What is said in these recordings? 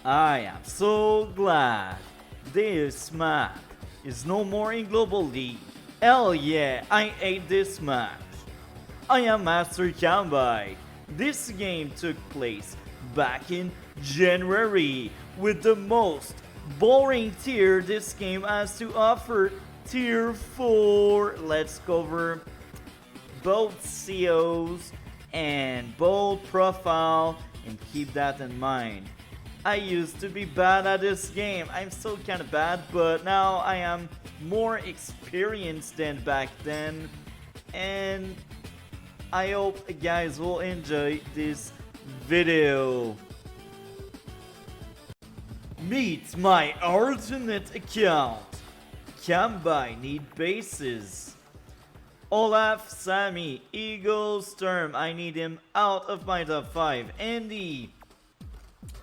I am so glad this map is no more in Global League. Hell yeah, I hate this map. I am Master Kambai. This game took place back in January with the most boring tier this game has to offer. Tier 4. Let's cover both COs and both profile and keep that in mind. I used to be bad at this game. I'm still kinda bad, but now I am more experienced than back then. And I hope you guys will enjoy this video. Meet my alternate account. Kambai need bases. Olaf, Sammy, Eagle, Sturm. I need him out of my top 5. Andy.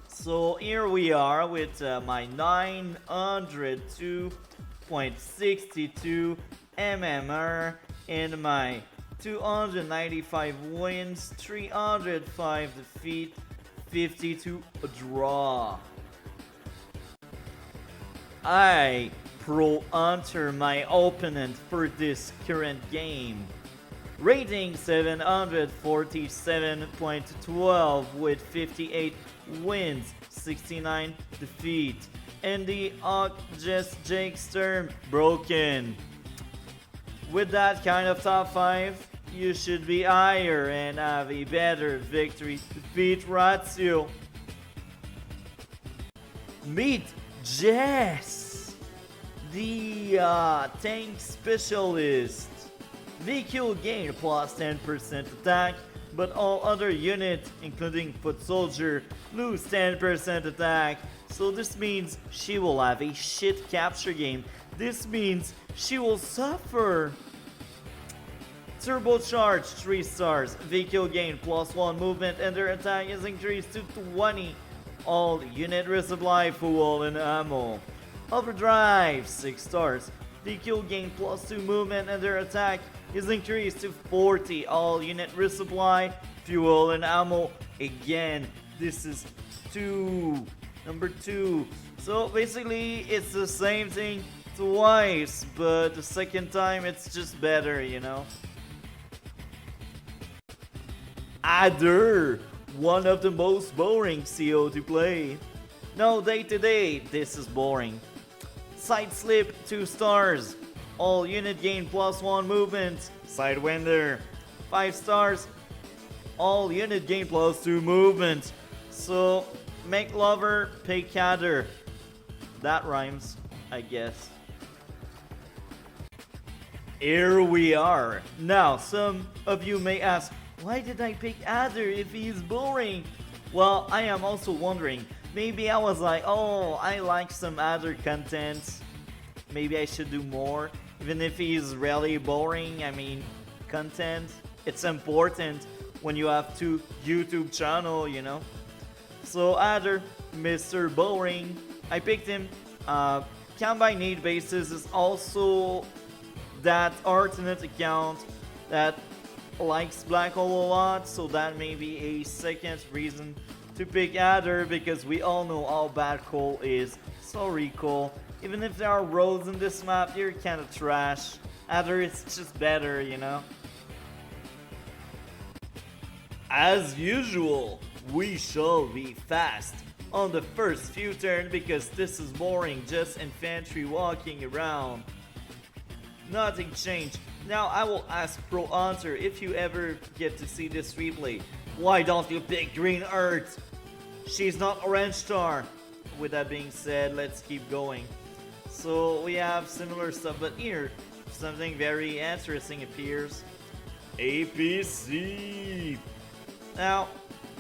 So here we are with my 902.62 MMR and my 295 wins, 305 defeat, 52 draw. I pro-enter my opponent for this current game. Rating 747.12 with 58 wins, 69 defeat. And the Jess Jake Sturm broken. With that kind of top 5, you should be higher and have a better victory defeat ratio. Meet Jess, the tank specialist. VQ gain plus 10% attack, but all other units, including foot soldier, lose 10% attack. So this means she will have a shit capture game. This means she will suffer. Turbocharge 3 stars. VQ gain plus 1 movement and their attack is increased to 20. All unit resupply fuel and ammo. Overdrive 6 stars. VQ gain plus 2 movement and their attack is increased to 40. All unit resupply, fuel and ammo. Again, this is number 2. So basically it's the same thing twice, but the second time it's just better, you know. Adder, one of the most boring CO to play. No, day to day, this is boring. Side slip 2 stars. All unit gain plus 1 movement. Sidewinder 5 stars. All unit gain plus 2 movement. So make lover, pay cadder. That rhymes, I guess. Here we are. Now, some of you may ask, why did I pick Adder if he's boring? Well, I am also wondering, maybe I was like, oh, I like some Adder content. Maybe I should do more. Even if he's really boring, I mean, content. It's important when you have 2 YouTube channel, you know. So Adder, Mr. Boring, I picked him. Kambai Need Bases is also that alternate account that likes Black Hole a lot, so that may be a second reason to pick Adder, because we all know how bad Cole is. Sorry Cole, even if there are roads in this map, you're kinda trash. Adder is just better, you know. As usual, we shall be fast on the first few turns because this is boring, just infantry walking around. Nothing changed. Now I will ask Pro Hunter, if you ever get to see this replay, why don't you pick Green Earth? She's not Orange Star. With that being said, let's keep going. So we have similar stuff, but here something very interesting appears. APC. Now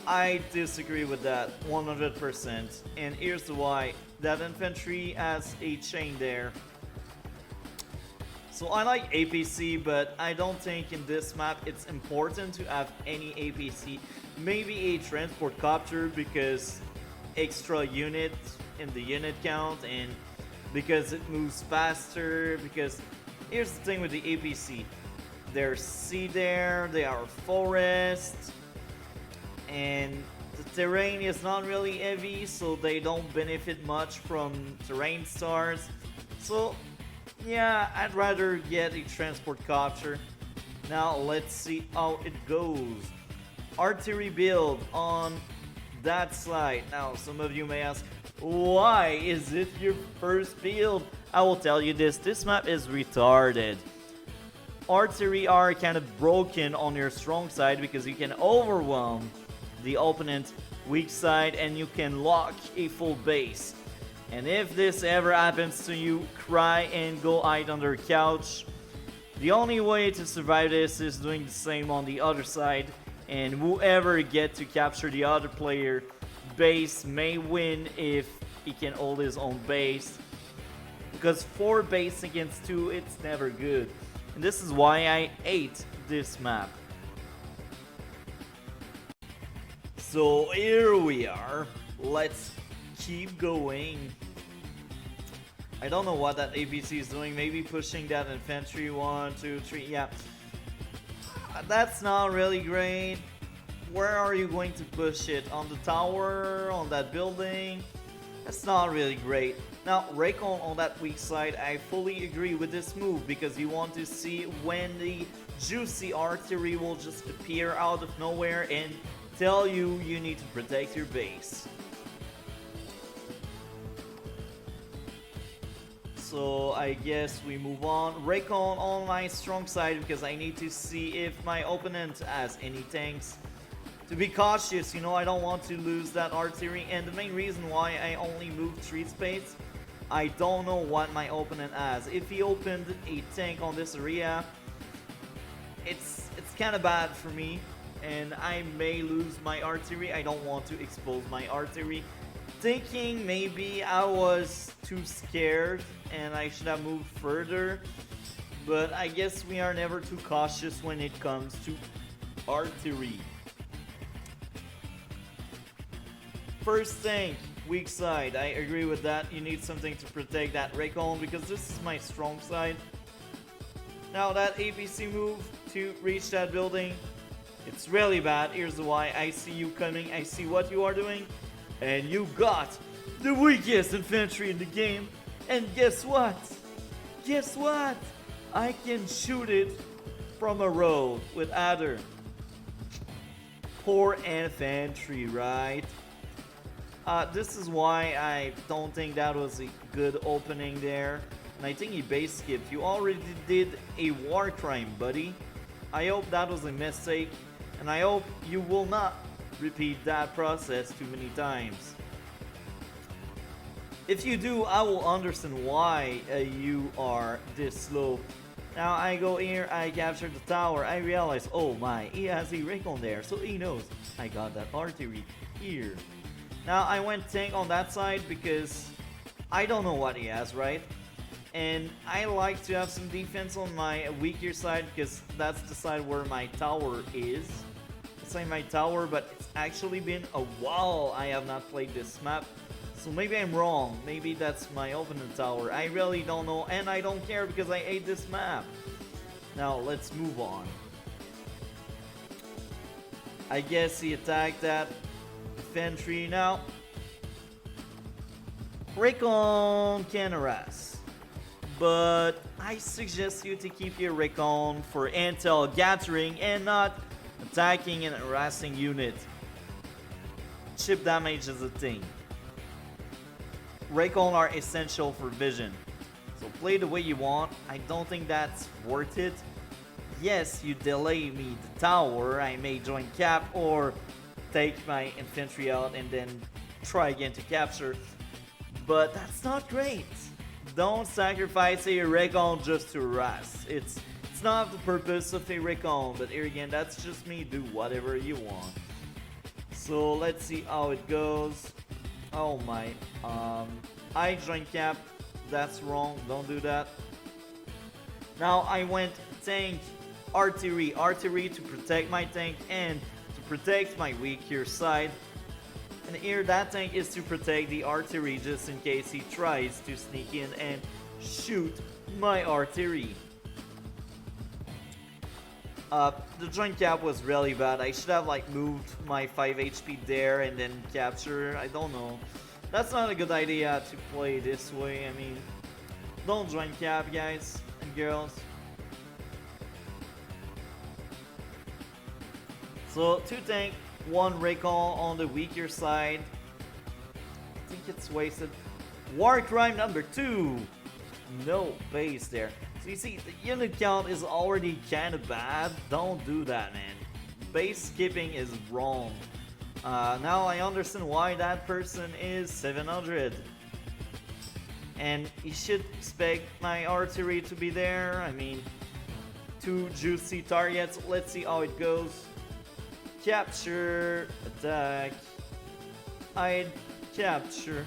I disagree with that 100%, and here's why. That infantry has a chain there. So I like APC, but I don't think in this map it's important to have any APC. Maybe a transport copter because extra unit in the unit count and because it moves faster. Because here's the thing with the APC. There's sea there, they are forest, and The terrain is not really heavy, so they don't benefit much from terrain stars. So yeah, I'd rather get a transport copter. Now let's see how it goes. Artillery build on that side. Now some of you may ask, why is it your first build? I will tell you this map is retarded. Artillery are kind of broken on your strong side because you can overwhelm the opponent's weak side and you can lock a full base. And if this ever happens to you, cry and go hide under a couch. The only way to survive this is doing the same on the other side, and whoever get to capture the other player base may win if he can hold his own base. Because 4 base against 2, it's never good. And this is why I hate this map. So here we are. Let's keep going. I don't know what that ABC is doing. Maybe pushing that infantry 1, 2, 3. Yeah. That's not really great. Where are you going to push it? On the tower? On that building? That's not really great. Now, Recon on that weak side, I fully agree with this move because you want to see when the juicy artillery will just appear out of nowhere and tell you you need to protect your base. So I guess we move on. Recon on my strong side because I need to see if my opponent has any tanks. To be cautious, you know, I don't want to lose that artillery, and the main reason why I only moved 3 space, I don't know what my opponent has. If he opened a tank on this area, it's kind of bad for me, and I may lose my artillery. I don't want to expose my artillery. Thinking maybe I was too scared and I should have moved further, but I guess we are never too cautious when it comes to artillery. First tank, weak side. I agree with that. You need something to protect that Recon because this is my strong side. Now that APC move to reach that building, it's really bad. Here's why. I see you coming. I see what you are doing. And you got the weakest infantry in the game. And guess what? Guess what? I can shoot it from a road with Adder. Poor infantry, right? This is why I don't think that was a good opening there. And I think he base skipped. You already did a war crime, buddy. I hope that was a mistake. And I hope you will not repeat that process too many times. If you do, I will understand why you are this slow. Now I go here, I capture the tower. I realize, oh my, he has a Recon there, so he knows I got that artillery here. Now I went tank on that side because I don't know what he has, right? And I like to have some defense on my weaker side because that's the side where my tower is. It's like my tower, but it's actually been a while I have not played this map. So maybe I'm wrong. Maybe that's my opponent tower. I really don't know, and I don't care because I hate this map. Now let's move on. I guess he attacked that infantry. Now Recon can harass, but I suggest you to keep your Recon for intel gathering and not attacking and harassing units. Chip damage is a thing. Recon are essential for vision, so play the way you want. I don't think that's worth it. Yes, you delay me the tower, I may join cap or take my infantry out and then try again to capture, but that's not great. Don't sacrifice a Recon just to harass. It's not the purpose of a Recon, but here again, that's just me. Do whatever you want. So let's see how it goes. Oh my, I joined cap. That's wrong. Don't do that. Now I went tank, artillery to protect my tank and to protect my weaker side. And here that tank is to protect the artillery just in case he tries to sneak in and shoot my artillery. The joint cap was really bad. I should have like moved my 5 HP there and then capture. I don't know. That's not a good idea to play this way. I mean, don't join cap, guys and girls. So 2 tank, 1 recall on the weaker side. I think it's wasted. War crime number 2. No base there. So you see, the unit count is already kind of bad. Don't do that, man. Base skipping is wrong. Now I understand why that person is 700. And he should expect my artillery to be there. I mean, 2 juicy targets. Let's see how it goes. Capture, attack. I'd capture.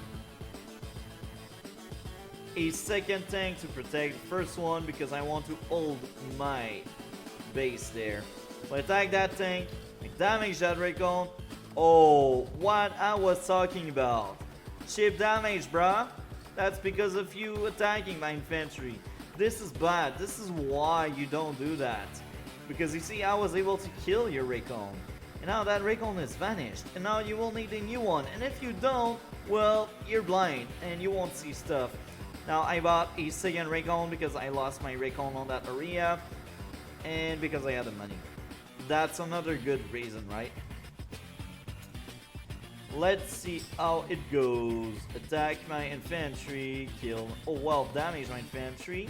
A second tank to protect the first one because I want to hold my base there. So I attack that tank, I damage that recon. Oh, what I was talking about. Chip damage, bruh. That's because of you attacking my infantry. This is bad. This is why you don't do that. Because you see, I was able to kill your recon. And now that recon is vanished. And now you will need a new one. And if you don't, well, you're blind and you won't see stuff. Now I bought a second recon because I lost my recon on that area. And because I had the money. That's another good reason, right? Let's see how it goes. Attack my infantry, kill. Oh well, damage my infantry.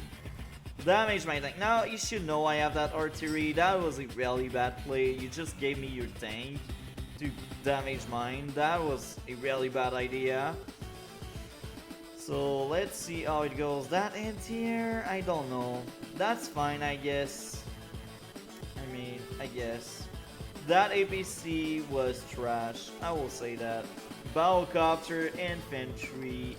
Damage my tank. Now you should know I have that artillery. That was a really bad play. You just gave me your tank to damage mine. That was a really bad idea. So let's see how it goes. That anti-air, I don't know. That's fine, I guess. I guess. That APC was trash. I will say that. Battlecopter, infantry.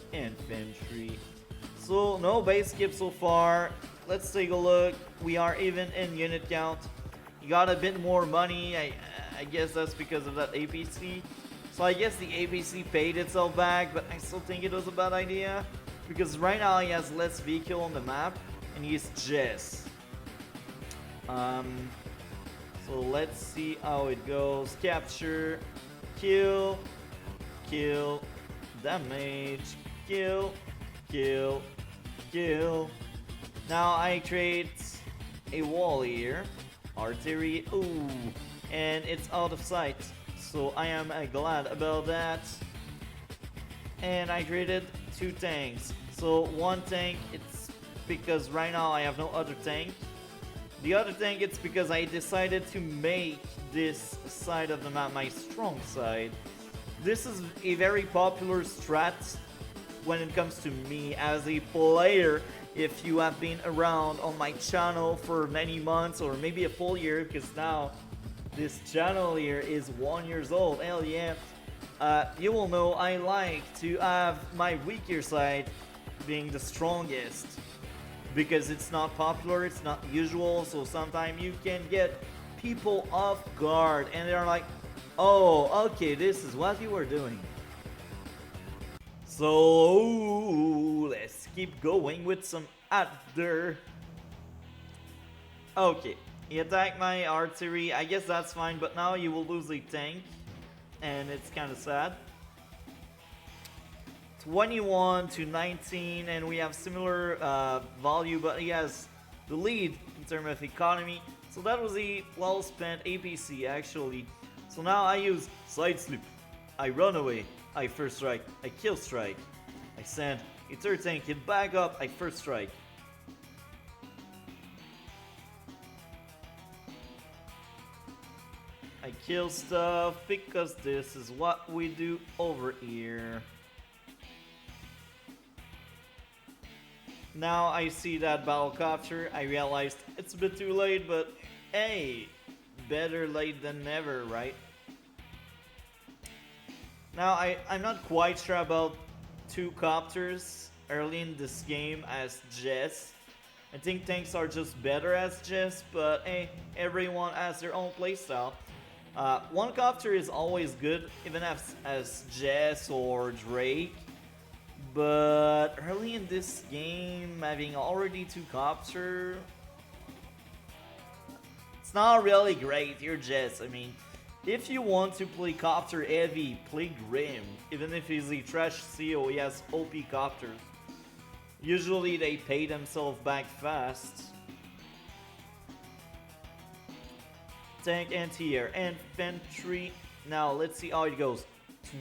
So no base skip so far. Let's take a look. We are even in unit count. You got a bit more money. I guess that's because of that APC. So I guess the APC paid itself back, but I still think it was a bad idea. Because right now he has less vehicle on the map, and he's Jess. So let's see how it goes. Capture, kill, damage, kill. Now I create a wall here. Artillery, ooh, and it's out of sight. So I am glad about that. And I created 2 tanks. So 1 tank, it's because right now I have no other tank. The other tank, it's because I decided to make this side of the map my strong side. This is a very popular strat when it comes to me as a player. If you have been around on my channel for many months or maybe a full year, because now this channel here is 1 year old, hell yeah. You will know I like to have my weaker side being the strongest. Because it's not popular, it's not usual, so sometimes you can get people off guard and they're like, oh, okay, this is what you were doing. So let's keep going with some other. Okay, he attacked my artillery. I guess that's fine, but now you will lose a tank, and it's kind of sad. 21 to 19, and we have similar value, but he has the lead in terms of economy. So that was a well-spent APC, actually. So now I use side slip. I run away. I first strike. I kill strike. I send a third tank. Hit back up. I first strike. I kill stuff because this is what we do over here. Now I see that battlecopter. I realized it's a bit too late, but hey, better late than never, right? Now I'm not quite sure about 2 copters early in this game as Jess. I think tanks are just better as Jess, but hey, everyone has their own playstyle. 1 copter is always good, even as Jess or Drake. But early in this game, having already 2 copter, it's It's not really great, you're just, I mean, if you want to play copter heavy, play Grim. Even if he's a trash CO, he has OP copters. Usually they pay themselves back fast. Tank anti-air, infantry. Now let's see how it goes.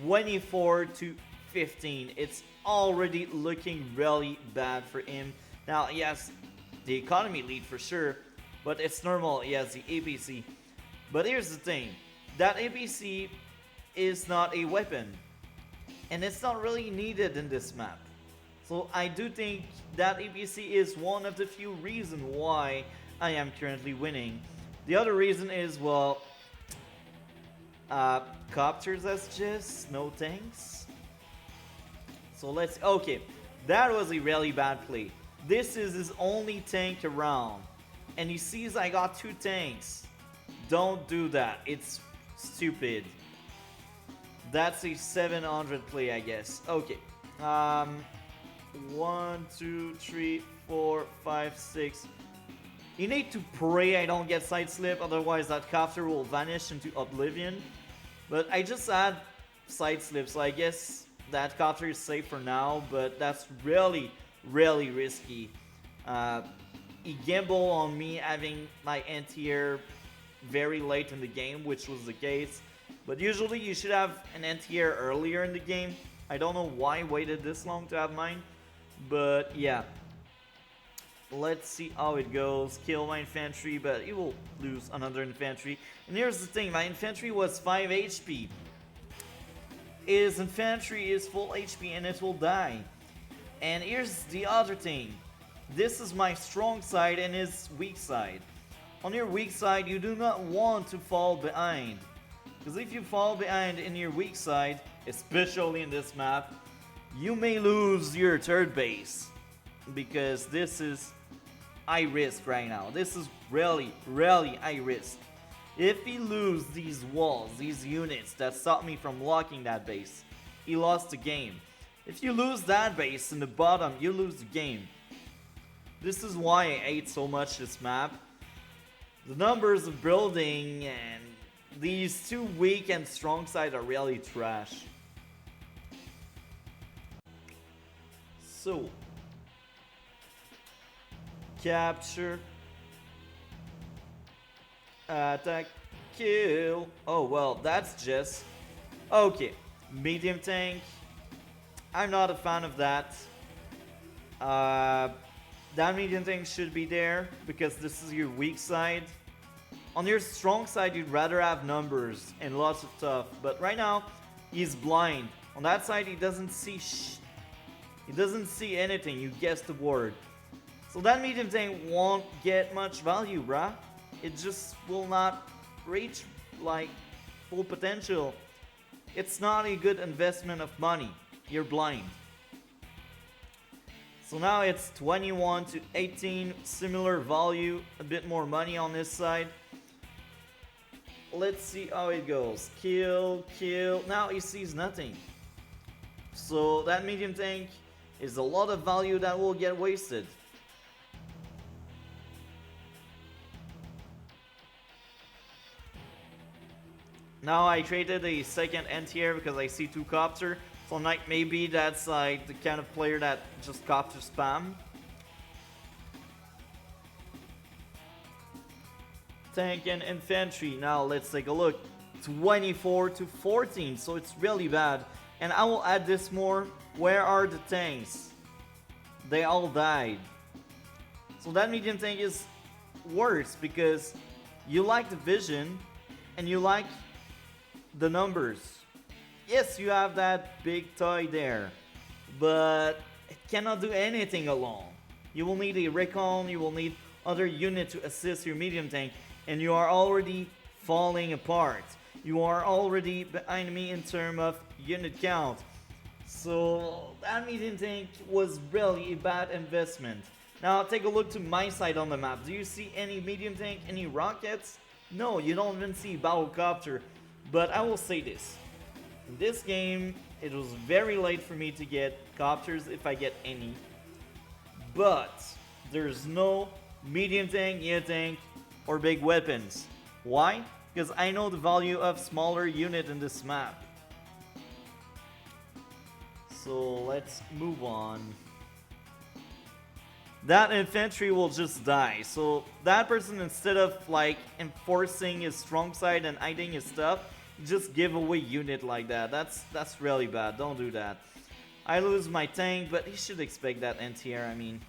24 to 15. It's already looking really bad for him. Now he has the economy lead for sure, but it's normal. He has the APC. But here's the thing. That APC is not a weapon. And it's not really needed in this map. So I do think that APC is one of the few reasons why I am currently winning. The other reason is, well, copters as just, no tanks. So let's, okay, that was a really bad play. This is his only tank around. And he sees I got 2 tanks. Don't do that, it's stupid. That's a 700 play, I guess. Okay. 1, 2, 3, 4, 5, 6. You need to pray I don't get side slip, otherwise that copter will vanish into oblivion. But I just had side slip, so I guess that copter is safe for now, but that's really, really risky. He gambled on me having my anti-air very late in the game, which was the case. But usually you should have an anti-air earlier in the game. I don't know why I waited this long to have mine, but yeah. Let's see how it goes. Kill my infantry, but he will lose another infantry. And here's the thing, my infantry was 5 HP. His infantry is full HP and it will die. And here's the other thing. This is my strong side and his weak side. On your weak side, you do not want to fall behind. Because if you fall behind in your weak side, especially in this map, you may lose your third base. Because this is high risk right now. This is really, really high risk. If he loses these walls, these units that stop me from locking that base, he lost the game. If you lose that base in the bottom, you lose the game. This is why I hate so much this map. The numbers of building and these 2 weak and strong sides are really trash. So, capture, attack, kill. Oh well, that's just okay. Medium tank, I'm not a fan of that. That medium tank should be there because this is your weak side. On your strong side, you'd rather have numbers and lots of stuff, but right now he's blind. On that side, he doesn't see he doesn't see anything. You guessed the word. So that medium tank won't get much value, bruh. It just will not reach like full potential. It's not a good investment of money. You're blind. So now it's 21 to 18, similar value, a bit more money on this side. Let's see how it goes. Kill, kill. Now he sees nothing. So that medium tank is a lot of value that will get wasted. Now I traded a second anti-air because I see 2 copter. So like maybe that's like the kind of player that just copter spam. Tank and infantry. Now let's take a look. 24 to 14, so it's really bad. And I will add this more. Where are the tanks? They all died. So that medium tank is worse because you like the vision and you like the numbers. Yes, you have that big toy there, but it cannot do anything alone. You will need a recon, you will need other unit to assist your medium tank, and you are already falling apart. You are already behind me in terms of unit count. So that medium tank was really a bad investment. Now take a look to my side on the map. Do you see any medium tank, any rockets? No, you don't even see battlecopter. But I will say this. In this game, it was very late for me to get copters if I get any. But there's no medium tank, unit tank or big weapons. Why? Because I know the value of smaller unit in this map. So let's move on. That infantry will just die. So that person, instead of like enforcing his strong side and hiding his stuff, just give away unit like that. That's really bad. Don't do that. I lose my tank, but he should expect that NTR. I mean,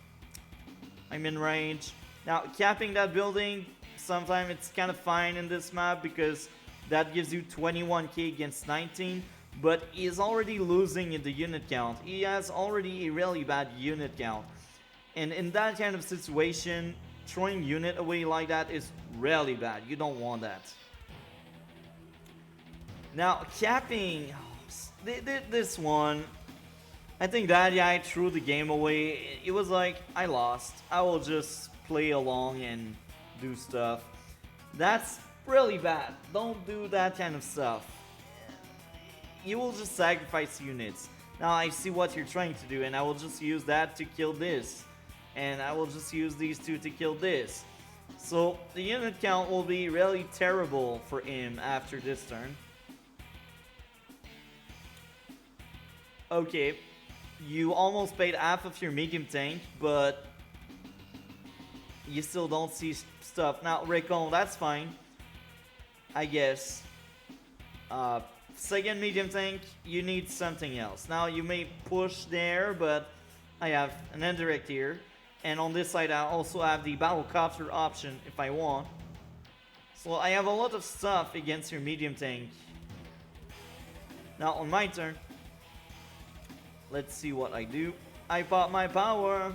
I'm in range. Now, capping that building, sometimes it's kind of fine in this map because that gives you 21k against 19, but he's already losing in the unit count. He has already a really bad unit count. And in that kind of situation, throwing unit away like that is really bad. You don't want that. Now, capping this one, I think that guy threw the game away. It was like, I lost. I will just play along and do stuff. That's really bad. Don't do that kind of stuff. You will just sacrifice units. Now I see what you're trying to do, and I will just use that to kill this. And I will just use these two to kill this. So the unit count will be really terrible for him after this turn. Okay, you almost paid half of your medium tank, but you still don't see stuff. Now, Recon, that's fine, I guess. Second medium tank, you need something else. Now, you may push there, but I have an indirect here. And on this side, I also have the battlecopter option if I want. So I have a lot of stuff against your medium tank. Now, on my turn, let's see what I do. I pop my power.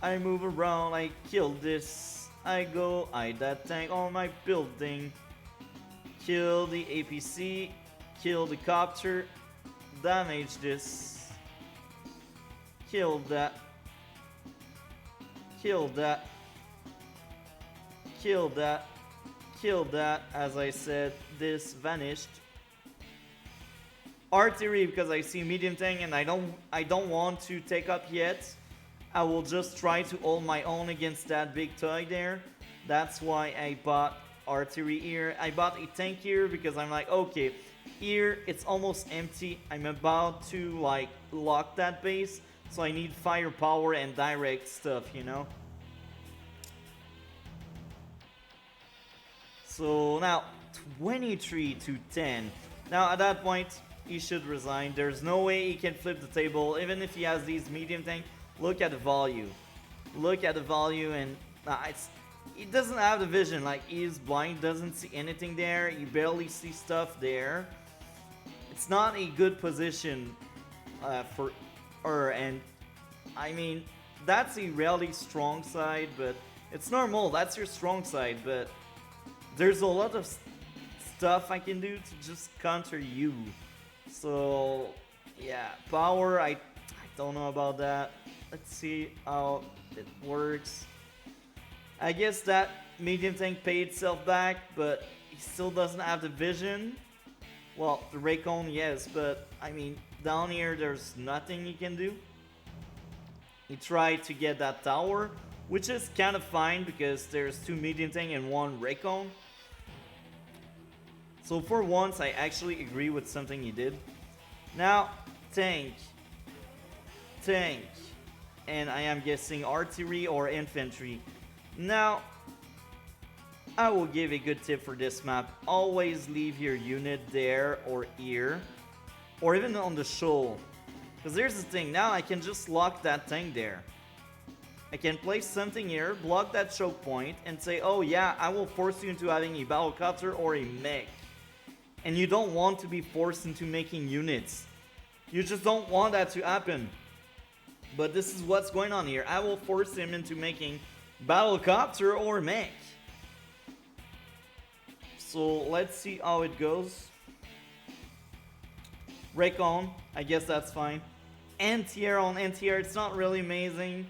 I move around. I kill this. I go. I that tank on my building. Kill the APC. Kill the copter. Damage this. Kill that. Kill that. Kill that. Kill that. As I said, this vanished. Artillery, because I see medium tank and I don't want to take up yet. I will just try to hold my own against that big toy there. That's why I bought artillery here. I bought a tank here because I'm like, okay, here it's almost empty. I'm about to like lock that base, so I need firepower and direct stuff, you know. So now 23 to 10. Now at that point, he should resign. There's no way he can flip the table, even if he has these medium tank. Look at the value. Look at the value, and he doesn't have the vision. Like, he's blind, doesn't see anything there. You barely see stuff there. It's not a good position for her, and I mean, that's a really strong side, but it's normal. That's your strong side, but there's a lot of stuff I can do to just counter you. So yeah, power, I don't know about that. Let's see how it works. I guess that medium tank paid itself back, but he still doesn't have the vision. Well, the Raycon, yes, but I mean, down here there's nothing he can do. He tried to get that tower, which is kind of fine because there's two medium tank and one Raycon. So for once, I actually agree with something he did. Now, tank. Tank. And I am guessing artillery or infantry. Now, I will give a good tip for this map. Always leave your unit there or here. Or even on the shoal. Because here's the thing. Now I can just lock that tank there. I can place something here, block that choke point, and say, oh yeah, I will force you into having a battlecopter or a mech. And you don't want to be forced into making units. You just don't want that to happen. But this is what's going on here. I will force him into making battlecopter or mech. So let's see how it goes. Raycon, I guess that's fine. Anti-air on anti-air, it's not really amazing.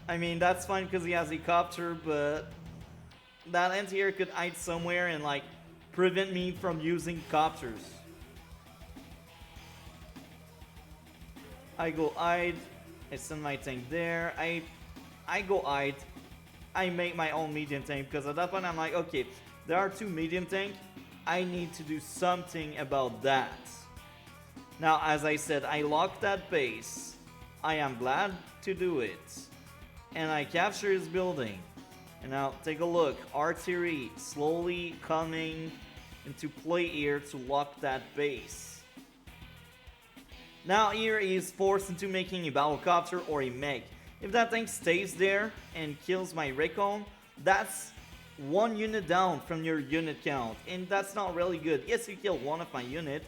I mean, that's fine because he has a copter, but that anti-air could hide somewhere and like prevent me from using copters. I go hide. I send my tank there. I go hide. I make my own medium tank because at that point I'm like, okay, there are two medium tank. I need to do something about that. Now, as I said, I locked that base. I am glad to do it. And I capture his building. And now, take a look. Artillery slowly coming into play here to lock that base. Now here he is forced into making a battlecopter or a mech. If that thing stays there and kills my recon, that's one unit down from your unit count, and that's not really good. Yes, you killed one of my unit,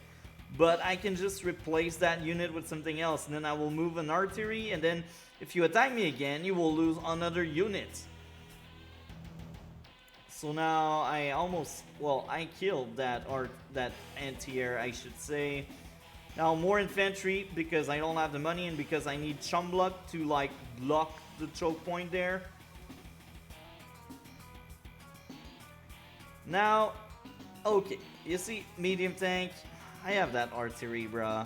but I can just replace that unit with something else, and then I will move an artillery, and then if you attack me again, you will lose another unit. So now I almost, well, I killed that anti-air, I should say. Now more infantry because I don't have the money and because I need chum block to like block the choke point there. Now, okay, you see, medium tank, I have that artillery, bruh.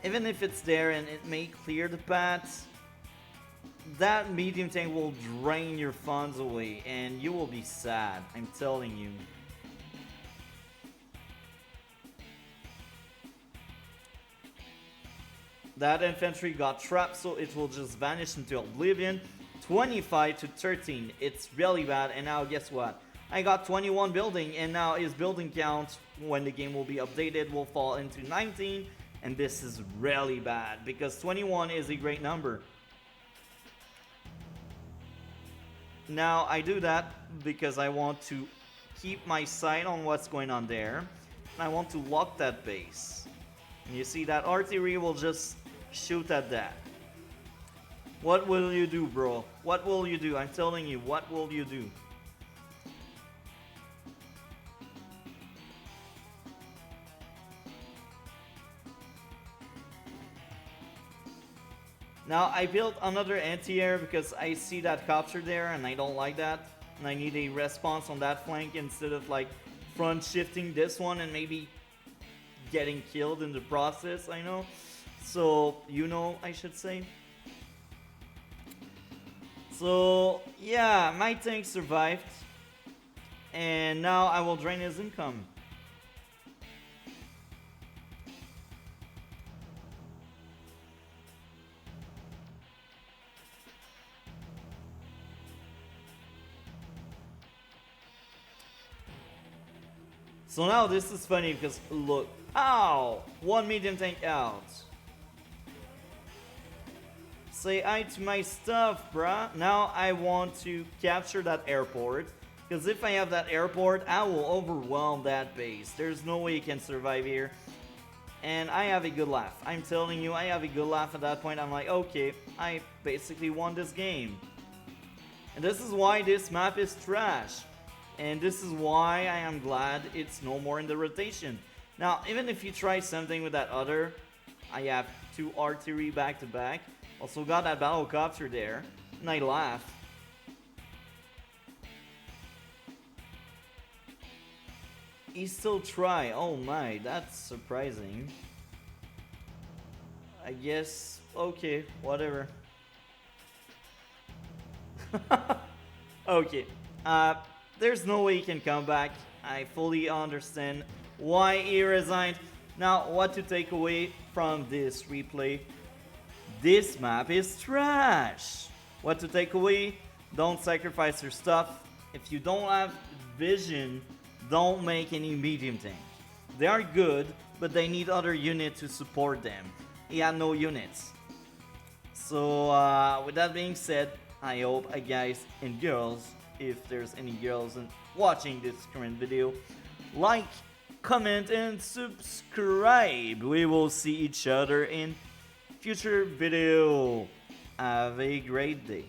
Even if it's there and it may clear the path, that medium tank will drain your funds away and you will be sad, I'm telling you. That infantry got trapped, so it will just vanish into oblivion. 25 to 13, it's really bad, and now guess what? I got 21 building, and now his building count, when the game will be updated, will fall into 19, and this is really bad, because 21 is a great number. Now, I do that because I want to keep my sight on what's going on there, and I want to lock that base. And you see that artillery will just shoot at that. What will you do, bro? What will you do? I'm telling you, what will you do? Now, I built another anti-air because I see that copter there and I don't like that. And I need a response on that flank instead of like front shifting this one and maybe getting killed in the process, I know. So, you know, I should say. So, yeah, my tank survived. And now I will drain his income. So now this is funny because look, ow, one medium tank out. Say hi to my stuff, bruh. Now I want to capture that airport, because if I have that airport, I will overwhelm that base. There's no way you can survive here. And I have a good laugh. I'm telling you, I have a good laugh at that point. I'm like, okay, I basically won this game. And this is why this map is trash. And this is why I am glad it's no more in the rotation. Now, even if you try something with that other, I have two artillery back to back. Also got that battlecopter there, and I laugh. He still try. Oh my, that's surprising. I guess, okay, whatever. Okay, there's no way he can come back. I fully understand why he resigned. Now, what to take away from this replay? This map is trash. What to take away? Don't sacrifice your stuff. If you don't have vision, don't make any medium tank. They are good, but they need other units to support them. He had no units. So with that being said, I hope guys and girls, if there's any girls watching this current video, like, comment, and subscribe. We will see each other in future video. Have a great day.